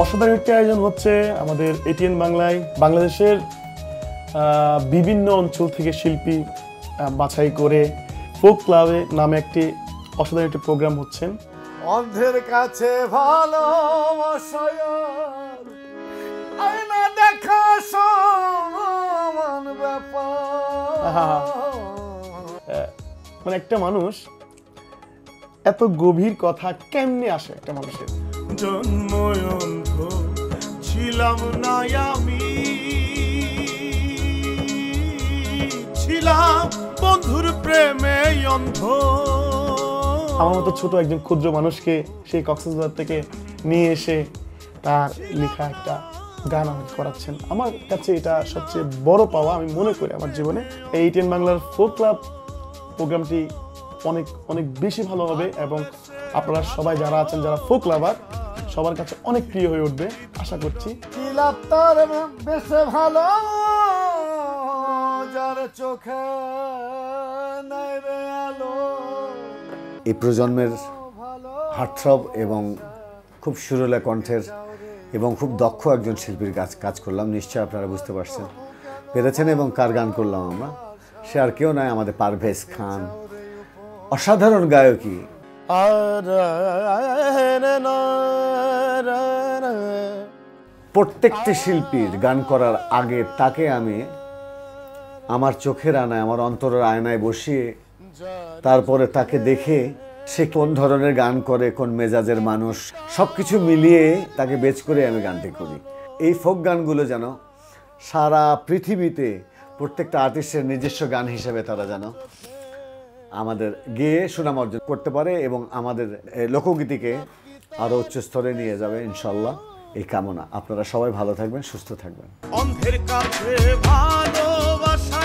অসাধারণ একটি আয়োজন হচ্ছে আমাদের এটিএন বাংলায়। বাংলাদেশের বিভিন্ন অঞ্চল থেকে শিল্পী বাছাই করে ফোক ক্লাবে নামে একটি অসাধারণ একটি প্রোগ্রাম হচ্ছে। অন্ধের কাছে ভালোবাসা আয়না দেখা সমান ব্যাপার। মানে একটা মানুষ এত গভীর কথা কেমনে আসে একটা মানুষের? জন্ম অন্ধ ছিলাম না আমি, ছিলাম বন্ধুর প্রেমে অন্ধ। আমার মতো ছোট একজন ক্ষুদ্র মানুষকে সেই কক্সবাজার থেকে নিয়ে এসে তার লেখা একটা গান আমাকে করাচ্ছেন। আমার কাছে এটা সবচেয়ে বড় পাওয়া আমি মনে করি আমার জীবনে। এই এটিএন বাংলার ফোক ক্লাব প্রোগ্রামটি অনেক অনেক বেশি ভালো হবে এবং আপনারা সবাই যারা আছেন, যারা ফোক লাভার, সবার কাছে অনেক প্রিয় হয়ে উঠবে আশা করছি। বেশি ভালো যার চোখে নাই রে আলো। এই প্রজন্মের হার্টথ্রব এবং খুব সুরেলা কণ্ঠের এবং খুব দক্ষ একজন শিল্পীর কাজ করলাম। নিশ্চয় আপনারা বুঝতে পেরেছেন এবং কার গান করলাম আমরা, সে আর কেউ নয়, আমাদের পারভেজ খান। অসাধারণ গায়কী। প্রত্যেকটি শিল্পীর গান করার আগে তাকে আমি আমার চোখের আয়নায়, আমার অন্তরের আয়নায় বসিয়ে তারপরে তাকে দেখে সে কোন ধরনের গান করে, কোন মেজাজের মানুষ, সব কিছু মিলিয়ে তাকে বেচ করে আমি গানটি করি। এই ফোক গানগুলো যেন সারা পৃথিবীতে প্রত্যেকটা আর্টিস্টের নিজস্ব গান হিসেবে তারা যেন আমাদের গেয়ে সুনাম অর্জন করতে পারে এবং আমাদের লোকগীতিকে আরও উচ্চ স্তরে নিয়ে যাবে ইনশাল্লাহ, এই কামনা। আপনারা সবাই ভালো থাকবেন, সুস্থ থাকবেন। অন্ধের কাছে ভালোবাসা